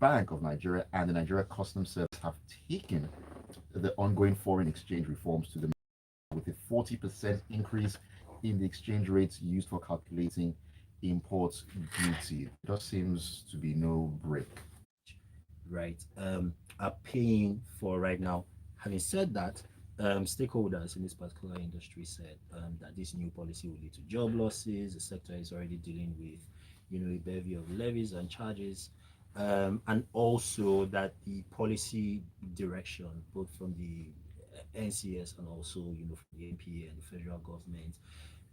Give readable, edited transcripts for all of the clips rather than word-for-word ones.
Bank of Nigeria and the Nigeria Customs Service have taken the ongoing foreign exchange reforms to the with a 40% increase in the exchange rates used for calculating import duty. It just seems to be no break. Right, are paying for right now. Having said that, stakeholders in this particular industry said that this new policy will lead to job losses. The sector is already dealing with, a bevy of levies and charges, and also that the policy direction, both from the NCS and also, from the NPA and the federal government,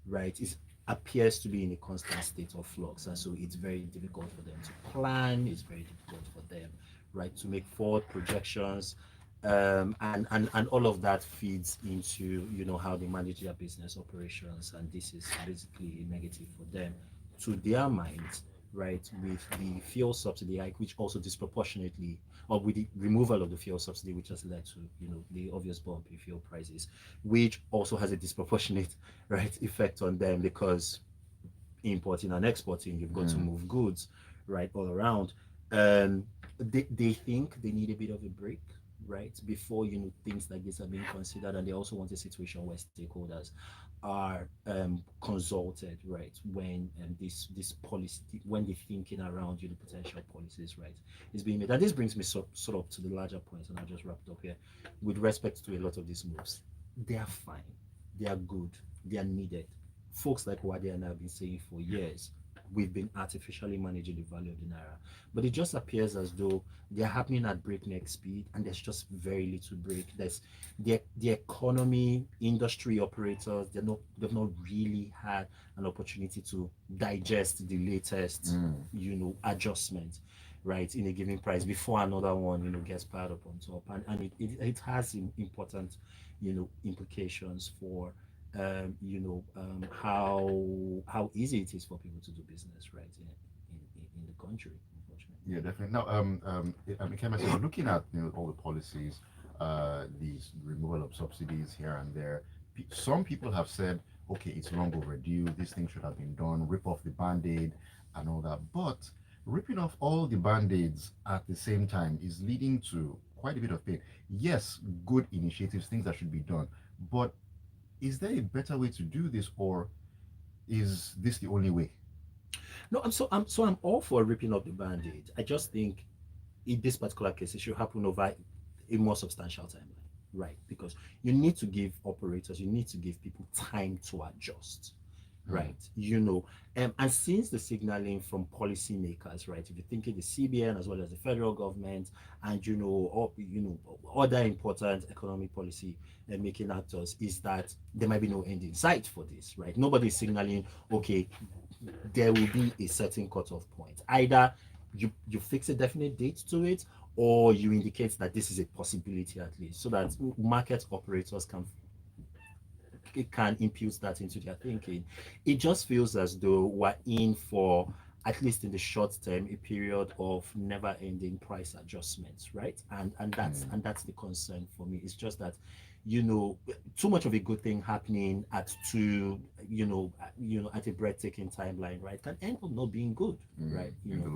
right, is appears to be in a constant state of flux, and so it's very difficult for them to plan. It's very difficult for them, right, to make forward projections, and all of that feeds into how they manage their business operations, and this is basically a negative for them to their minds, right, with the fuel subsidy hike, which also disproportionately, or with the removal of the fuel subsidy, which has led to the obvious bump in fuel prices, which also has a disproportionate right effect on them, because importing and exporting, you've got to move goods right all around. They think they need a bit of a break, right, before things like this are being considered, and they also want a situation where stakeholders are consulted, right, when this policy, when the thinking around potential policies, right, is being made. And this brings me sort of to the larger point, and I'll just wrap it up here. With respect to a lot of these moves, they are fine, they are good, they are needed. Folks like Uade and I have been saying for years, we've been artificially managing the value of the naira, but it just appears as though they're happening at breakneck speed, and there's just very little break. There's the economy, industry operators, they've not really had an opportunity to digest the latest adjustment, right, in a given price before another one gets piled up on top, and it has important implications for how easy it is for people to do business, right, in the country, unfortunately. Yeah, definitely. Now, Ikemesit, looking at all the policies, these removal of subsidies here and there, some people have said, okay, it's long overdue. This thing should have been done. Rip off the band-aid and all that. But ripping off all the band-aids at the same time is leading to quite a bit of pain. Yes, good initiatives, things that should be done, but is there a better way to do this, or is this the only way? No, I'm all for ripping up the band-aid. I just think in this particular case it should happen over a more substantial timeline, right? Because you need to give people time to adjust, right? And since the signaling from policymakers, right, if you're thinking the CBN as well as the federal government, and other important economic policy making actors, is that there might be no end in sight for this, right? Nobody's signaling, okay, there will be a certain cutoff point. Either you fix a definite date to it, or you indicate that this is a possibility, at least, so that market operators can impute that into their thinking. It just feels as though we're in for, at least in the short term, a period of never-ending price adjustments, right? And that's the concern for me. It's just that too much of a good thing happening at at a breathtaking timeline, right, can end up not being good, right? In the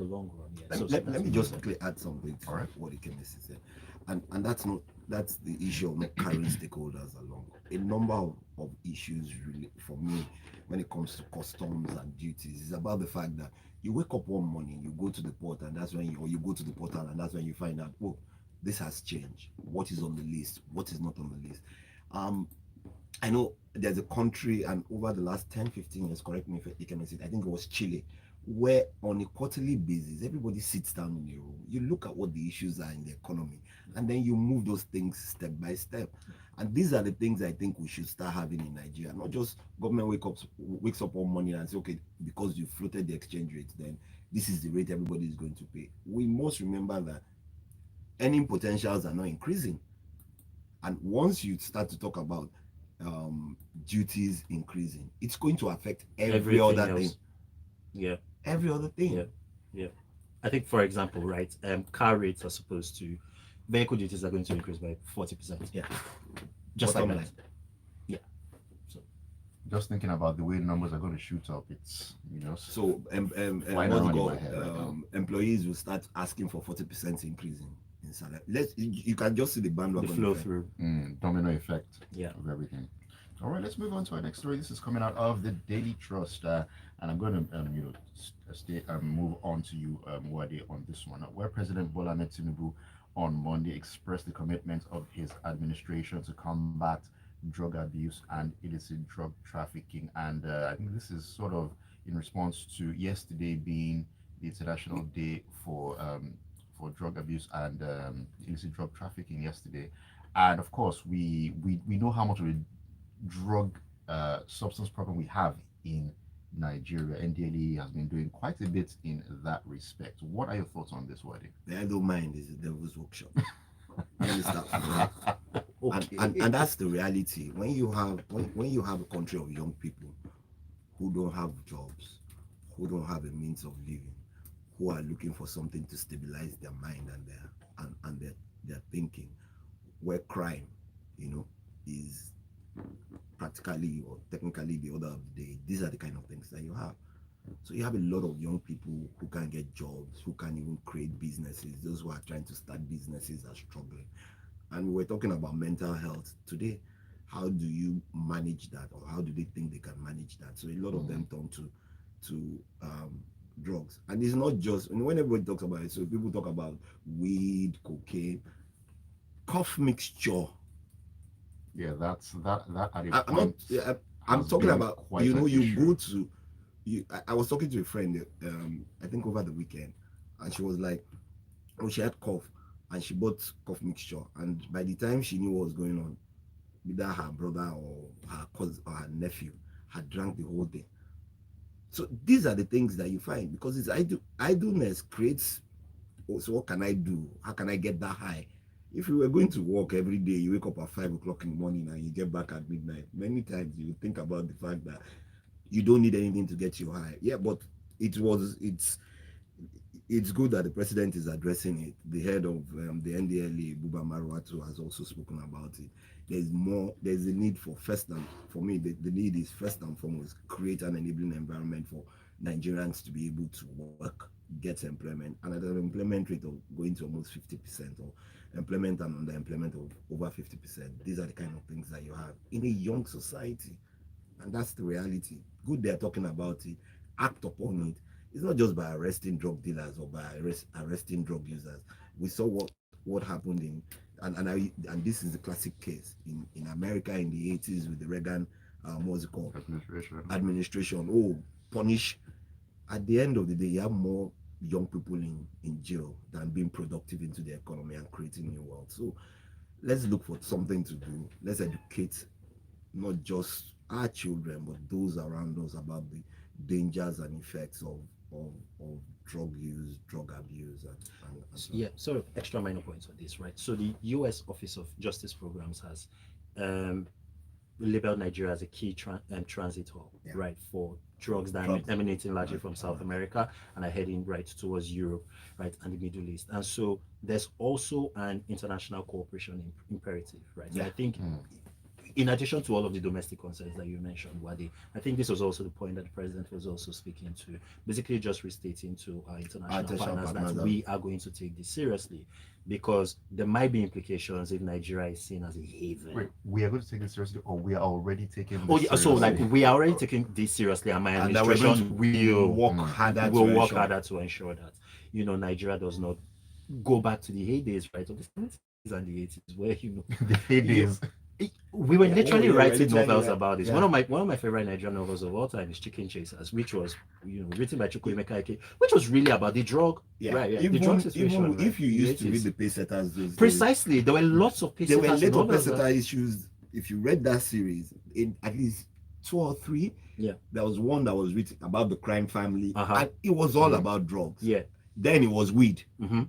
long run. Yeah. Let me just quickly add something to what Ikemesit said, and that's the issue of not carrying stakeholders along. A number of issues really for me when it comes to customs and duties is about the fact that you wake up one morning, you go to the port, and that's when you go to the portal, and that's when you find out, oh, this has changed. What is on the list? What is not on the list? I know there's a country, and over the last 10-15 years, correct me if you can say, I think it was Chile, where on a quarterly basis, everybody sits down in a room. You look at what the issues are in the economy, and then you move those things step by step. And these are the things I think we should start having in Nigeria. Not just government wakes up one morning and say, okay, because you floated the exchange rate, then this is the rate everybody is going to pay. We must remember that earning potentials are not increasing. And once you start to talk about duties increasing, it's going to affect every other thing. Yeah. Every other thing. Yeah. I think, for example, right, car rates are supposed to, vehicle duties are going to increase by 40%. Yeah. Just Bottom like that. line. Yeah. So just thinking about the way numbers are going to shoot up, it's So flying what's it around in my called? head right now. Employees will start asking for 40% increase in salary. You can just see the The bandwagon flow effect. through. Domino effect Yeah. of everything. All right, let's move on to our next story. This is coming out of the Daily Trust, and I'm going to move on to you, Uade, on this one, where President Bola Ahmed Tinubu on Monday expressed the commitment of his administration to combat drug abuse and illicit drug trafficking. And I think this is sort of in response to yesterday being the International Day for drug abuse and illicit drug trafficking yesterday. And of course, we know how much of a drug substance problem we have in Nigeria. NDLE has been doing quite a bit in that respect. What are your thoughts on this, Wadi? The idle mind is the devil's workshop. You understand? Okay. And that's the reality. When you have a country of young people who don't have jobs, who don't have a means of living, who are looking for something to stabilize their mind and their thinking, where crime, is practically or technically the order of the day. These are the kind of things that you have. So you have a lot of young people who can't get jobs, who can't even create businesses. Those who are trying to start businesses are struggling. And we're talking about mental health today. How do you manage that, or how do they think they can manage that? So a lot of them turn to drugs, and it's not just when everybody talks about it. So people talk about weed, cocaine, cough mixture. Yeah, that at a I'm not. point I'm has talking been about. quite an You issue. go to. I was talking to a friend. I think over the weekend, and she was like, "Oh, she had cough, and she bought cough mixture, and by the time she knew what was going on, either her brother or her cousin or her nephew had drank the whole thing." So these are the things that you find, because it's idleness creates. Oh, so what can I do? How can I get that high? If you were going to work every day, you wake up at 5 o'clock in the morning and you get back at midnight. Many times you think about the fact that you don't need anything to get you high. Yeah, but it's good that the president is addressing it. The head of the NDLA, Buba Marwatu, has also spoken about it. There's a need for for me, the need is first and foremost, create an enabling environment for Nigerians to be able to work, get employment, and at an employment rate of going to almost 50%, or employment and underemployment of over 50%. These are the kind of things that you have in a young society. And that's the reality. Good, they're talking about it, act upon it. It's not just by arresting drug dealers or by arresting drug users. We saw what happened and this is a classic case in America in the 80s with the Reagan what's it called, administration. Oh, punish. At the end of the day, you have more young people in jail than being productive into the economy and creating new wealth. So let's look for something to do. Let's educate not just our children, but those around us about the dangers and effects of drug use, drug abuse, and so. Yeah, sort of extra minor points on this, right? So the U.S. Office of Justice Programs has labeled Nigeria as a key transit hub, Yeah. right, for drugs that are emanating largely from South America and are heading right towards Europe, right, and the Middle East. And so there's also an international cooperation imperative, right? Yeah. I think in addition to all of the domestic concerns that you mentioned, Wadi, I think this was also the point that the president was also speaking to, basically just restating to our international partners that we are going to take this seriously, because there might be implications if Nigeria is seen as a haven. Wait, we are going to take this seriously, or we are already taking this seriously? So like we are already Oh. taking this seriously, and my And administration will work harder. Will work harder to ensure that Nigeria does not go back to the heydays, right, of the 70s and the 80s, where the heydays. We were literally writing novels about this. Yeah. One of my favorite Nigerian novels of all time is Chicken Chasers, which was written by Chukwuemeka Ike, which was really about the drug. Yeah. Right, yeah. Even, the drug situation. Even if you used to read the Paysetters, precisely, there were lots of Paysetters. There were little novels. Paysetter issues. If you read that series, in at least 2 or 3, there was one that was written about the crime family, and it was all about drugs. Yeah. Then it was weed. Mm-hmm.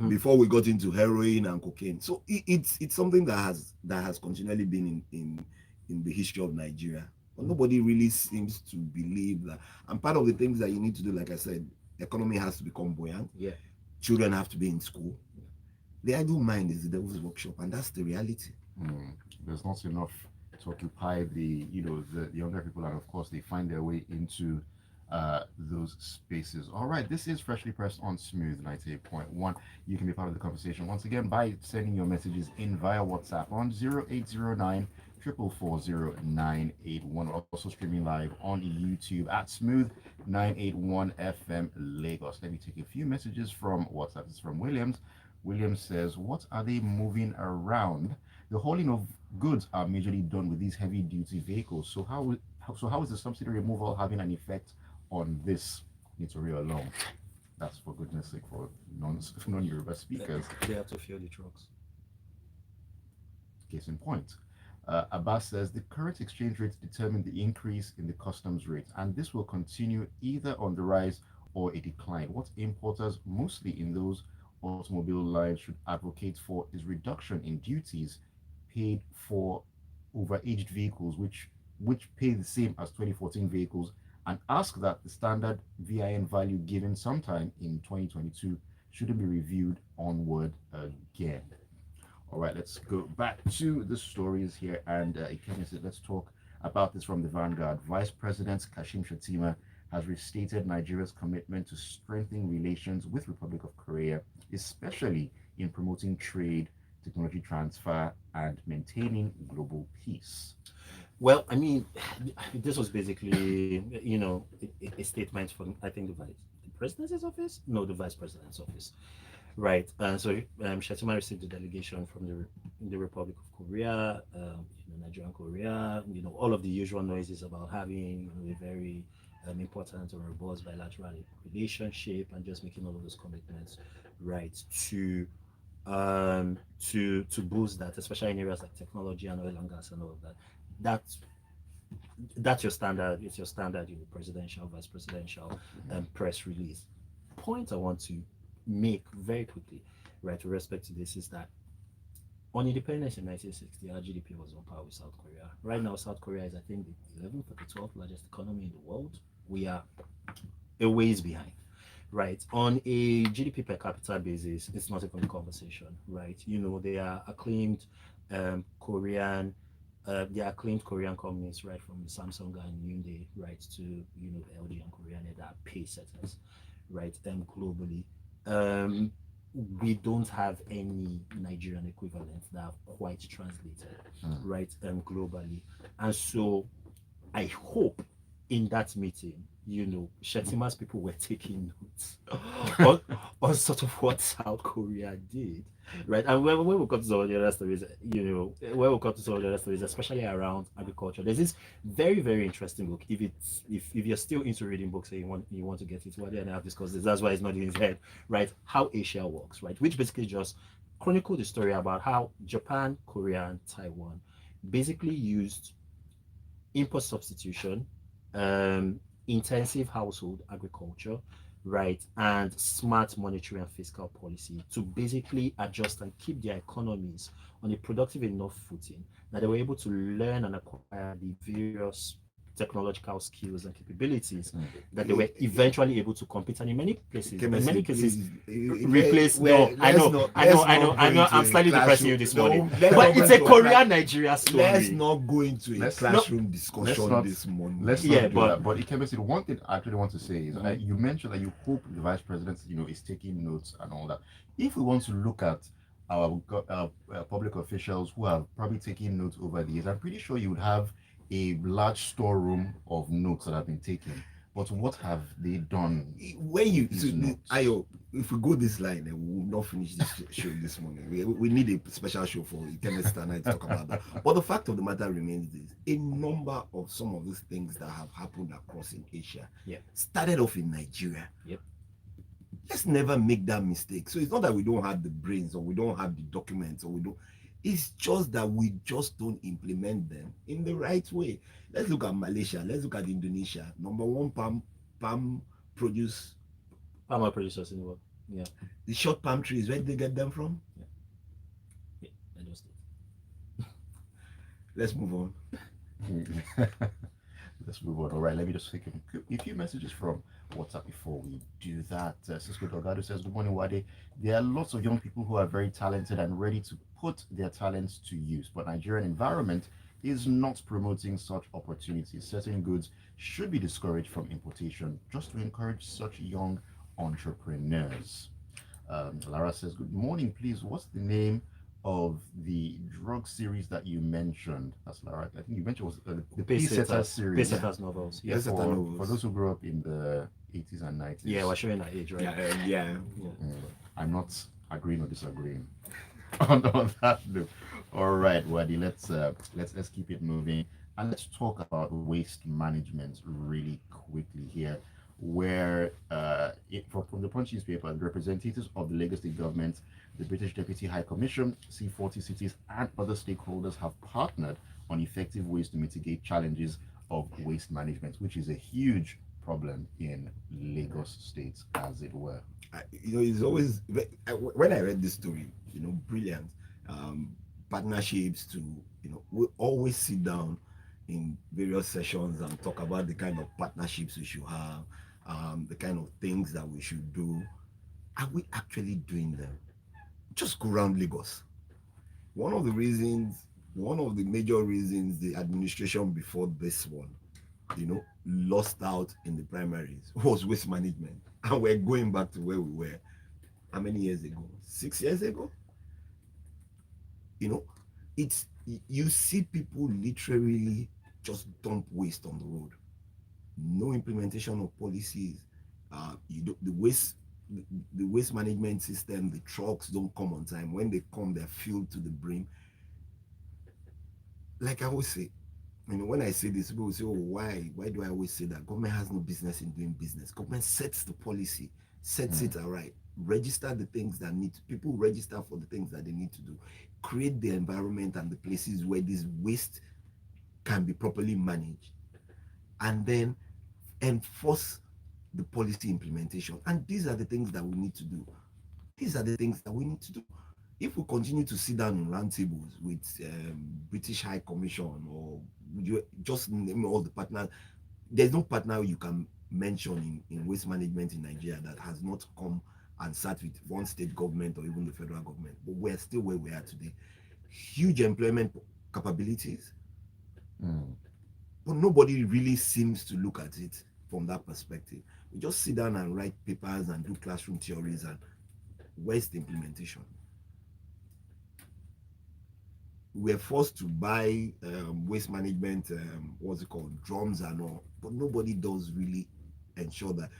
Before we got into heroin and cocaine. So it's something that has continually been in the history of Nigeria. But nobody really seems to believe that. And part of the things that you need to do, like I said, economy has to become buoyant. Yeah. Children have to be in school. The idle mind is the devil's workshop, and that's the reality. There's not enough to occupy the younger people, and of course they find their way into those spaces. All right, this is Freshly Pressed on Smooth 98.1. You can be part of the conversation once again by sending your messages in via WhatsApp on 0809 4440981. Also streaming live on YouTube at Smooth 981 FM Lagos. Let me take a few messages from WhatsApp. It's from Williams. Williams says, what are they moving around? The hauling of goods are majorly done with these heavy duty vehicles. So how is the subsidy removal having an effect on this? Nitori alone. That's for goodness sake for non-Yoruba speakers. They have to fuel the trucks. Case in point. Abbas says the current exchange rates determine the increase in the customs rate, and this will continue either on the rise or a decline. What importers, mostly in those automobile lines, should advocate for is reduction in duties paid for overaged vehicles, which pay the same as 2014 vehicles, and ask that the standard VIN value given sometime in 2022 shouldn't be reviewed onward again. All right, let's go back to the stories here, and Ikemesit, let's talk about this from the Vanguard. Vice President Kashim Shettima has restated Nigeria's commitment to strengthening relations with Republic of Korea, especially in promoting trade, technology transfer, and maintaining global peace. Well, I mean, this was basically, a statement from, I think, the president's office? No, the vice president's office. Right. So Shettima received a delegation from the Republic of Korea, Nigeria and Korea, all of the usual noises about having a very important or robust bilateral relationship, and just making all of those commitments, right, to boost that, especially in areas like technology and oil and gas and all of that. That's your standard. It's your standard, presidential, vice presidential press release. Point I want to make very quickly, right, with respect to this, is that on independence in 1960, our GDP was on par with South Korea. Right now, South Korea is, I think, the 11th or the 12th largest economy in the world. We are a ways behind, right? On a GDP per capita basis, it's not even a conversation, right? They are acclaimed Korean. They are acclaimed Korean companies, right, from Samsung and Hyundai, right, to LG and Korean that are pace setters, right, globally. We don't have any Nigerian equivalents that have quite translated, right, globally. And so I hope in that meeting, Shettima's people were taking notes on sort of what South Korea did, right? And when we come to some of the other stories, especially around agriculture, there's this very, very interesting book. If you're still into reading books and you want to get it, Uade and I have discussed this. That's why it's not in his head, right? How Asia Works, right? Which basically just chronicled the story about how Japan, Korea, and Taiwan basically used import substitution, intensive household agriculture, right, and smart monetary and fiscal policy to basically adjust and keep their economies on a productive enough footing that they were able to learn and acquire the various technological skills and capabilities that they were eventually able to compete, and in many places, replace. I'm slightly depressing you this morning, but it's a Korean Nigeria story. Let's not go into a classroom discussion this morning. Let's not do that. But Ikemesit, one thing I actually want to say is you mentioned that you hope the vice president, is taking notes and all that. If we want to look at our public officials who have probably taken notes over the years, I'm pretty sure you would have a large storeroom of notes that have been taken. But what have they done? When Ayo, if we go this line, we will not finish this show this morning. We need a special show for Ikemesit and I to talk about that. But the fact of the matter remains this: a number of some of these things that have happened across in Asia started off in Nigeria. Yep. Let's never make that mistake. So it's not that we don't have the brains or we don't have the documents or we don't. It's just that we just don't implement them in the right way. Let's look at Malaysia. Let's look at Indonesia. Number one palm oil producers in the world. Yeah. The short palm trees, where did they get them from? Yeah, I just did. Let's move on. Let's move on. All right, let me just take a few messages from WhatsApp before we do that. Cisco Delgado says, good morning, Uade. There are lots of young people who are very talented and ready to put their talents to use, but Nigerian environment is not promoting such opportunities. Certain goods should be discouraged from importation just to encourage such young entrepreneurs. Lara says, good morning, please. What's the name of the drug series that you mentioned? That's Lara. I think you mentioned was the Pacesetter series. Pacesetters novels. Yeah. For those who grew up in the 80s and 90s. Yeah, we're showing that age, right? Yeah. I'm not agreeing or disagreeing on that note. All right, Wadi, let's keep it moving and let's talk about waste management really quickly here, where from the Punch newspaper, the representatives of the Lagos State government, the British Deputy High Commission, C40 cities, and other stakeholders have partnered on effective ways to mitigate challenges of waste management, which is a huge problem in Lagos State, as it were. It's always when I read this story, brilliant. Partnerships to, we always sit down in various sessions and talk about the kind of partnerships we should have, the kind of things that we should do. Are we actually doing them? Just go around Lagos. One of the major reasons the administration before this one, lost out in the primaries was waste management. And we're going back to where we were. How many years ago? 6 years ago? You see people literally just dump waste on the road. No implementation of policies. The waste management system, the trucks don't come on time. When they come, they're filled to the brim. Like I always say, when I say this, people will say, oh, why do I always say that? Government has no business in doing business. Government sets the policy, sets it right, register the things that people register for the things that they need to do, create the environment and the places where this waste can be properly managed, and then enforce the policy implementation. And these are the things that we need to do. If we continue to sit down in round tables with British High Commission, or you just name all the partners, there's no partner you can mention in waste management in Nigeria that has not come and sat with one state government or even the federal government. But we're still where we are today. Huge employment capabilities, but nobody really seems to look at it from that perspective. We just sit down and write papers and do classroom theories, and where's the implementation? We're forced to buy waste management, drums and all, but nobody does really ensure that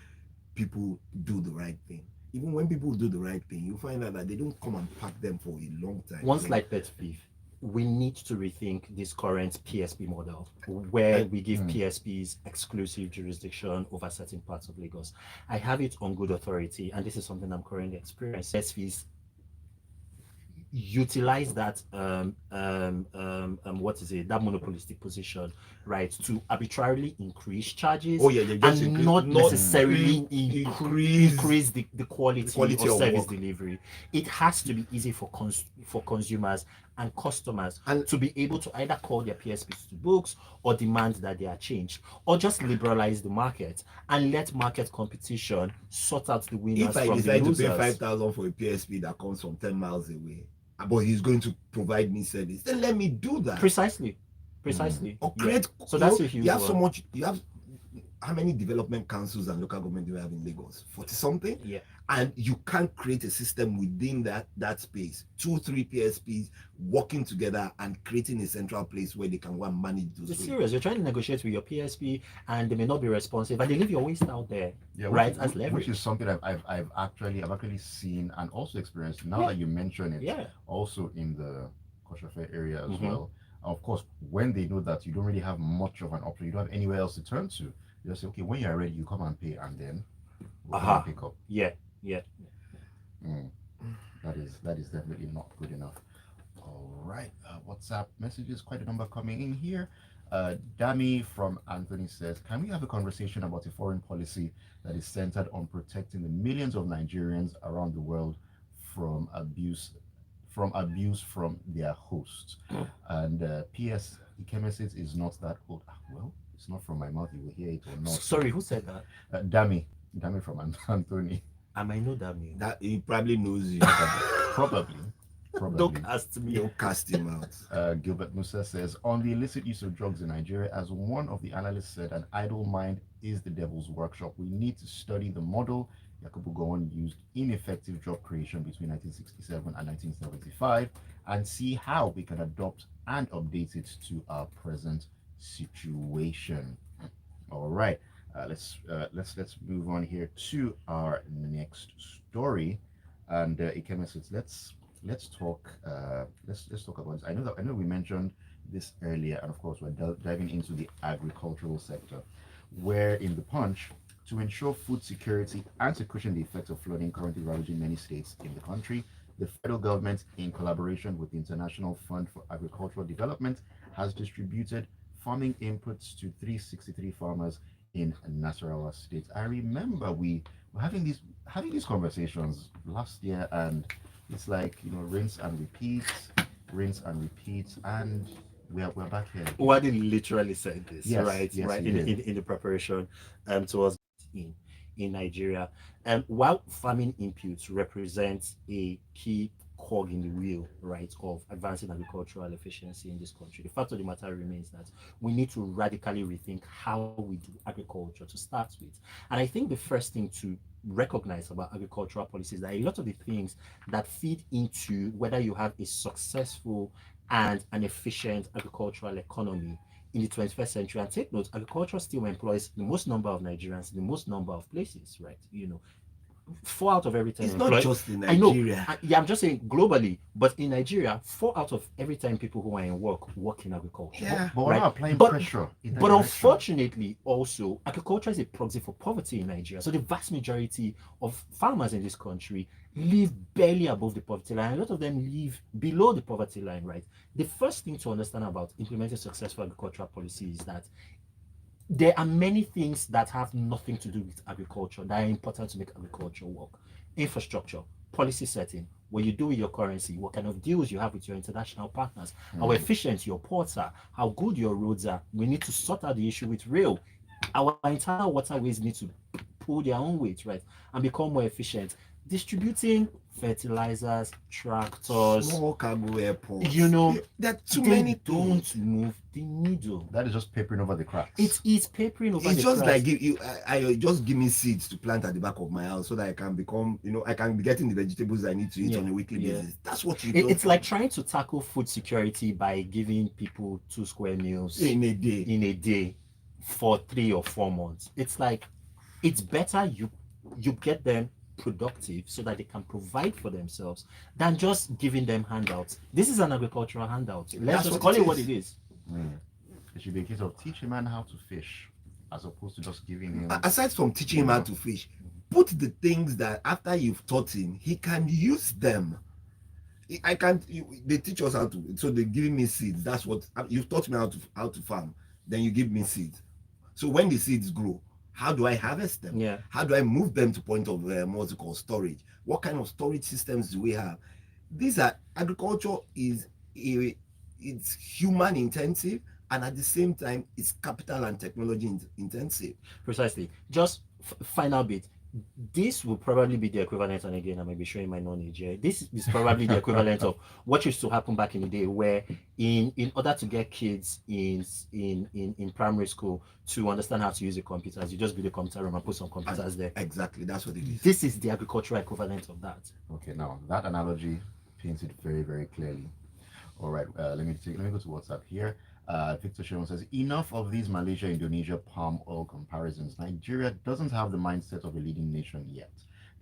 people do the right thing. Even when people do the right thing, you find out that they don't come and pack them for a long time. One slight pet peeve. We need to rethink this current PSP model, where we give PSPs exclusive jurisdiction over certain parts of Lagos. I have it on good authority, and this is something I'm currently experiencing. PSPs utilize that that monopolistic position, right, to arbitrarily increase charges, and not necessarily increase the quality of service delivery. It has to be easy for consumers and customers to be able to either call their PSPs to books or demand that they are changed, or just liberalize the market and let market competition sort out the winners from the losers. If I decide to pay 5,000 for a PSP that comes from 10 miles away, but he's going to provide me service, then let me do that. Precisely. Or create. So that's a huge you have so much. You have how many development councils and local government do you have in Lagos? 40 something. Yeah. And you can't create a system within that space. 2-3 PSPs working together and creating a central place where they can go and manage those. It's serious. You're trying to negotiate with your PSP, and they may not be responsive, and they leave your waste out there, right? As leverage. Which is something I've actually seen and also experienced. Now that you mention it, also in the Koshofe area as well. Of course, when they know that you don't really have much of an option, you don't have anywhere else to turn to, you just say, okay, when you're ready, you come and pay, and then we'll come and pick up. That is definitely not good enough. All right, WhatsApp messages, quite a number coming in here. Dami from Anthony says, can we have a conversation about a foreign policy that is centered on protecting the millions of Nigerians around the world from abuse from their hosts? And P.S. Ikemesit is not that old. Well, it's not from my mouth. You will hear it or not. Sorry, who said that? Dami from Anthony. I might know Dami. That he probably knows you. Probably. Probably. cast me. Don't cast him out. Gilbert Musa says, on the illicit use of drugs in Nigeria, as one of the analysts said, an idle mind is the devil's workshop. We need to study the model Yakubu Gowon used ineffective job creation between 1967 and 1975 and see how we can adopt and update it to our present situation. All right, let's move on here to our next story, and Ikemesit, let's talk let's talk about this. I know we mentioned this earlier, and of course we're diving into the agricultural sector, where in the Punch, to ensure food security and to cushion the effects of flooding currently ravaging many states in the country, the federal government, in collaboration with the International Fund for Agricultural Development, has distributed farming inputs to 363 farmers in Nasarawa State. I remember we were having these conversations last year, and it's like, rinse and repeat, rinse and repeat, and we're back here. Uade literally said this, Yes, right? yes, right he in the preparation towards in in Nigeria. And while farming inputs represent a key cog in the wheel, right, of advancing agricultural efficiency in this country, the fact of the matter remains that we need to radically rethink how we do agriculture to start with. And I think the first thing to recognize about agricultural policies that a lot of the things that feed into whether you have a successful and an efficient agricultural economy in the 21st century. And take note, agriculture still employs the most number of Nigerians in the most number of places, right? 4 out of every 10 It's employed. not just in I know. Nigeria. Yeah, I'm just saying globally, but in Nigeria, 4 out of every 10 people who are in work in agriculture. Yeah. But we're Right. not applying But- pressure in that But direction. unfortunately, also, agriculture is a proxy for poverty in Nigeria. So the vast majority of farmers in this country live barely above the poverty line. A lot of them live below the poverty line, right? The first thing to understand about implementing successful agricultural policy is that there are many things that have nothing to do with agriculture that are important to make agriculture work. Infrastructure, policy setting, what you do with your currency, what kind of deals you have with your international partners, how efficient your ports are, how good your roads are. We need to sort out the issue with rail. Our internal waterways need to pull their own weight, right, and become more efficient. Distributing fertilizers, tractors, Small cargo airports. There are too they many don't things. move the needle. That is just papering over the cracks. It's papering over It's the just cracks. like I just give me seeds to plant at the back of my house so that I can become, I can be getting the vegetables I need to eat Yeah, on a weekly yeah. basis. That's what you It- do it's like trying to tackle food security by giving people 2 square meals in a day. in a day for 3 or 4 months. It's like it's better you get them productive so that they can provide for themselves than just giving them handouts. This is an agricultural handout. Let's That's just what call it it what is. it is. It should be a case of teach a man how to fish, as opposed to just giving him. Aside from teaching him how to fish, put the things that after you've taught him, he can use them. I can't. They teach us how to. So they're giving me seeds. That's what you've taught me how to farm. Then you give me seeds. So when the seeds grow, how do I harvest them? Yeah. How do I move them to point of what's it called, storage? What kind of storage systems do we have? These are agriculture it's human intensive, and at the same time it's capital and technology intensive. Precisely. Just final bit. This will probably be the equivalent, and again, I may be showing my knowledge here. This is probably the equivalent of what used to happen back in the day, where in order to get kids in primary school to understand how to use the computers, you just build a computer room and put some computers there. Exactly, that's what it is. This is the agricultural equivalent of that. Okay, now that analogy paints it very, very clearly. All right, let me go to WhatsApp here. Victor Sharon says, enough of these Malaysia, Indonesia palm oil comparisons. Nigeria doesn't have the mindset of a leading nation yet.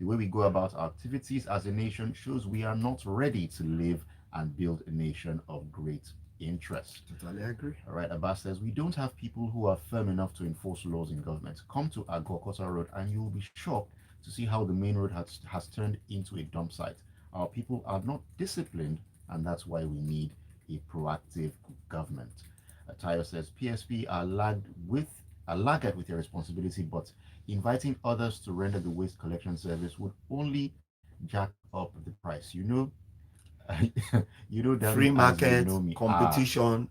The way we go about our activities as a nation shows we are not ready to live and build a nation of great interest. Totally agree. All right, Abbas says, we don't have people who are firm enough to enforce laws in government. Come to Agokota Road and you will be shocked to see how the main road has turned into a dump site. Our people are not disciplined, and that's why we need a proactive government. Tayo says, PSP are laggard with their responsibility, but inviting others to render the waste collection service would only jack up the price. Free market, me. competition,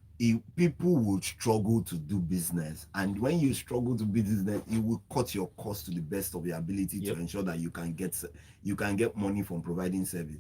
people would struggle to do business, and when you struggle to do business, you will cut your cost to the best of your ability to ensure that you can get money from providing service.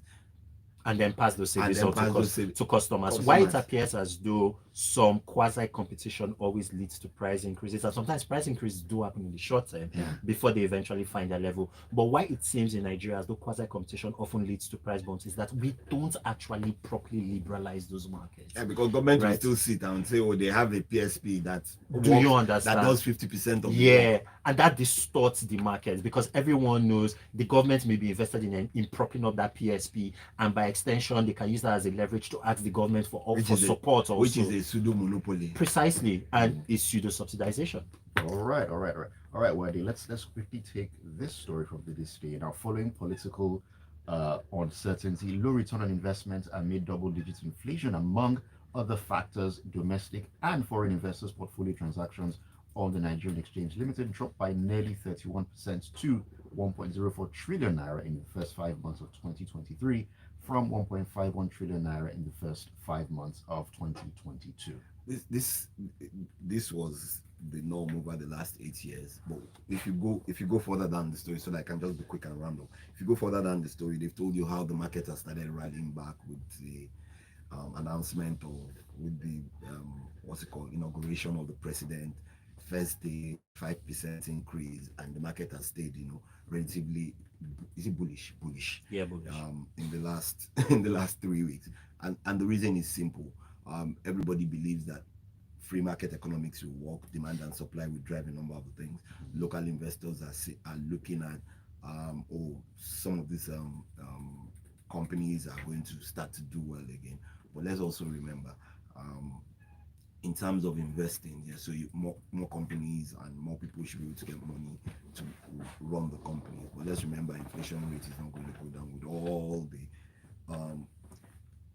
and then pass those And savings then on pass those to customers. Why it customers. appears as though some quasi competition always leads to price increases, and sometimes price increases do happen in the short term before they eventually find their level. But why it seems in Nigeria as though quasi competition often leads to price bumps is that we don't actually properly liberalize those markets. Yeah, because government will Right. still sit down and say, oh, they have a PSP that Do you works, understand? that does 50% of the Yeah, work. and that distorts the market because everyone knows the government may be invested in propping up that PSP, and by extension, they can use that as a leverage to ask the government for support also. Which is a pseudo monopoly. Precisely, and it's pseudo subsidization. All right. Uade, let's quickly take this story from this day. Now, following political uncertainty, low return on investment amid double-digit inflation, among other factors, domestic and foreign investors' portfolio transactions on the Nigerian Exchange Limited dropped by nearly 31% to 1.04 trillion naira in the first 5 months of 2023, from 1.51 trillion naira in the first 5 months of 2022. This was the norm over the last 8 years. But if you go further down the story, so that I can just be quick and random. If you go further down the story, they've told you how the market has started rallying back with the announcement of with the inauguration of the president. First day 5% increase, and the market has stayed relatively, is it bullish Yeah, bullish. in the last in the last 3 weeks. And the reason is simple. Everybody believes that free market economics will work, demand and supply will drive a number of things. Local investors are looking at some of these companies are going to start to do well again. But let's also remember, in terms of investing, so more companies and more people should be able to get money to run the companies. But let's remember, inflation rate is not going to go down with all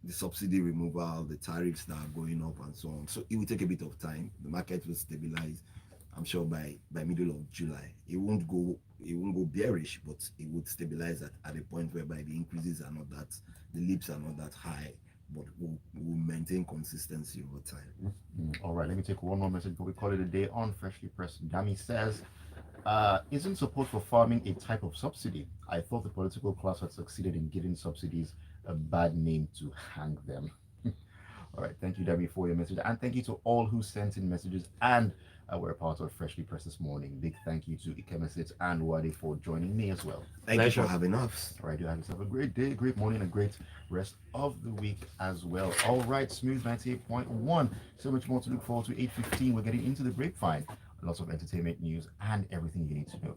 the subsidy removal, the tariffs that are going up, and so on. So it will take a bit of time. The market will stabilize. I'm sure by middle of July, it won't go bearish, but it would stabilize at a point whereby the increases are not that, the leaps are not that high, but we'll maintain consistency over time. All right, let me take one more message before we call it a day on Freshly Pressed. Dami says, isn't support for farming a type of subsidy? I thought the political class had succeeded in giving subsidies a bad name to hang them. All right, thank you, Debbie, for your message. And thank you to all who sent in messages and were a part of Freshly Pressed this morning. Big thank you to Ikemesit and Uade for joining me as well. Thank you for having us. All right, you have yourself a great day, great morning, a great rest of the week as well. All right, Smooth 98.1. So much more to look forward to. 8:15, we're getting into the grapevine. Lots of entertainment news and everything you need to know.